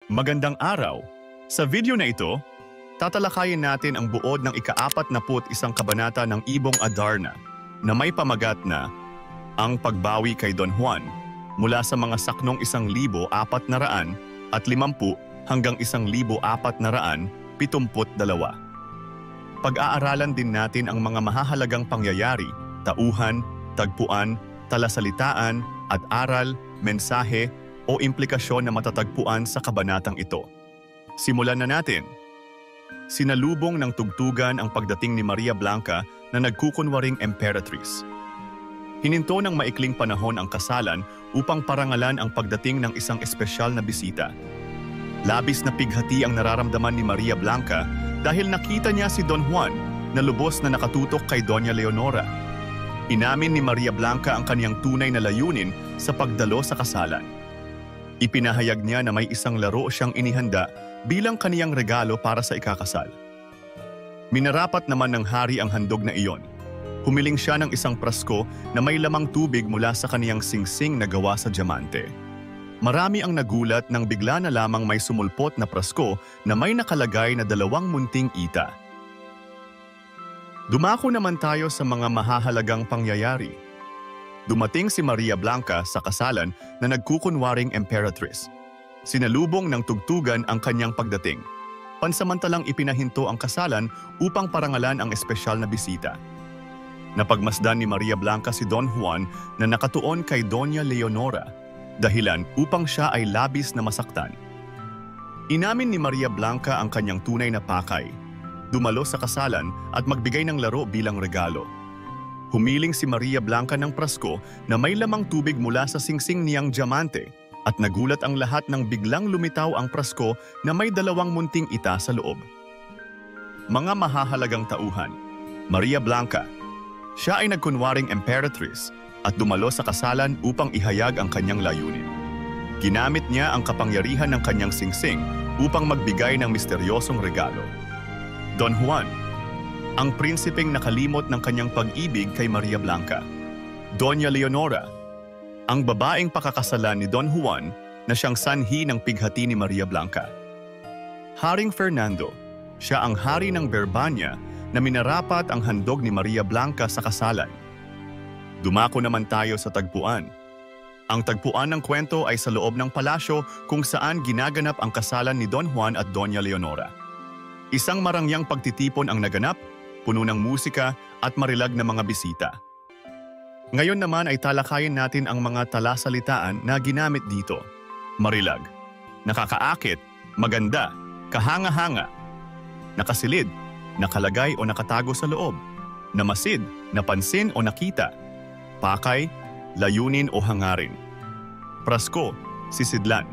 Magandang araw! Sa video na ito, tatalakayin natin ang buod ng ika-41 kabanata ng Ibong Adarna na may pamagat na Ang Pagbawi kay Don Juan mula sa mga saknong 1,450 hanggang 1,472. Pag-aaralan din natin ang mga mahahalagang pangyayari, tauhan, tagpuan, talasalitaan at aral, mensahe o implikasyon na matatagpuan sa kabanatang ito. Simulan na natin. Sinalubong ng tugtugan ang pagdating ni Maria Blanca na nagkukunwaring emperatrice. Hininto ng maikling panahon ang kasalan upang parangalan ang pagdating ng isang espesyal na bisita. Labis na pighati ang nararamdaman ni Maria Blanca dahil nakita niya si Don Juan na lubos na nakatutok kay Doña Leonora. Inamin ni Maria Blanca ang kaniyang tunay na layunin sa pagdalo sa kasalan. Ipinahayag niya na may isang laro siyang inihanda bilang kaniyang regalo para sa ikakasal. Minarapat naman ng hari ang handog na iyon. Humiling siya ng isang prasko na may lamang tubig mula sa kaniyang singsing na gawa sa diamante. Marami ang nagulat nang bigla na lamang may sumulpot na prasko na may nakalagay na 2 munting ita. Dumako naman tayo sa mga mahahalagang pangyayari. Dumating si Maria Blanca sa kasalan na nagkukunwaring emperatrice. Sinalubong ng tugtugan ang kanyang pagdating. Pansamantalang ipinahinto ang kasalan upang parangalan ang espesyal na bisita. Napagmasdan ni Maria Blanca si Don Juan na nakatuon kay Doña Leonora, dahilan upang siya ay labis na masaktan. Inamin ni Maria Blanca ang kanyang tunay na pakay, dumalo sa kasalan at magbigay ng laro bilang regalo. Humiling si Maria Blanca ng prasko na may lamang tubig mula sa singsing niyang diamante at nagulat ang lahat nang biglang lumitaw ang prasko na may 2 munting ita sa loob. Mga mahahalagang tauhan. Maria Blanca. Siya ay nagkunwaring emperatrice at dumalo sa kasalan upang ihayag ang kanyang layunin. Ginamit niya ang kapangyarihan ng kanyang singsing upang magbigay ng misteryosong regalo. Don Juan, ang prinsipeng nakalimot ng kanyang pag-ibig kay Maria Blanca. Doña Leonora, ang babaeng pakakasalan ni Don Juan na siyang sanhi ng pighati ni Maria Blanca. Haring Fernando, siya ang hari ng Berbania na minarapat ang handog ni Maria Blanca sa kasalan. Dumako naman tayo sa tagpuan. Ang tagpuan ng kwento ay sa loob ng palasyo kung saan ginaganap ang kasalan ni Don Juan at Doña Leonora. Isang marangyang pagtitipon ang naganap, puno ng musika at marilag na mga bisita. Ngayon naman ay talakayin natin ang mga talasalitaan na ginamit dito. Marilag, nakakaakit, maganda, kahanga-hanga, nakasilid, nakalagay o nakatago sa loob, namasid, napansin o nakita, pakay, layunin o hangarin, prasko, sisidlan,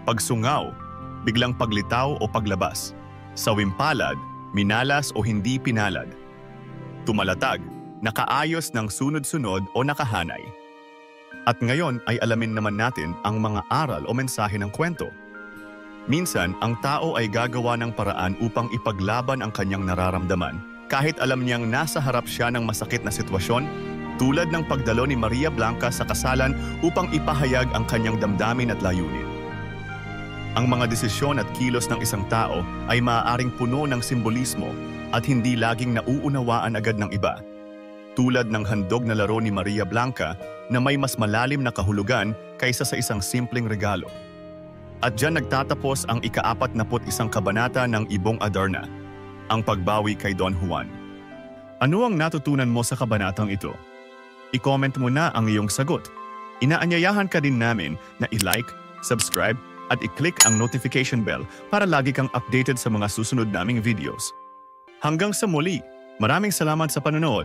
pagsungaw, biglang paglitaw o paglabas, sawimpalad, minalas o hindi pinalad, tumalatag, nakaayos ng sunod-sunod o nakahanay. At ngayon ay alamin naman natin ang mga aral o mensahe ng kwento. Minsan, ang tao ay gagawa ng paraan upang ipaglaban ang kanyang nararamdaman kahit alam niyang nasa harap siya ng masakit na sitwasyon, tulad ng pagdalo ni Maria Blanca sa kasalan upang ipahayag ang kanyang damdamin at layunin. Ang mga desisyon at kilos ng isang tao ay maaaring puno ng simbolismo at hindi laging nauunawaan agad ng iba, tulad ng handog na laro ni Maria Blanca na may mas malalim na kahulugan kaysa sa isang simpleng regalo. At diyan nagtatapos ang ika-41 kabanata ng Ibong Adarna, Ang Pagbawi kay Don Juan. Ano ang natutunan mo sa kabanatang ito? I-comment mo na ang iyong sagot. Inaanyayahan ka din namin na i-like, subscribe at i-click ang notification bell para lagi kang updated sa mga susunod naming videos. Hanggang sa muli, maraming salamat sa panonood.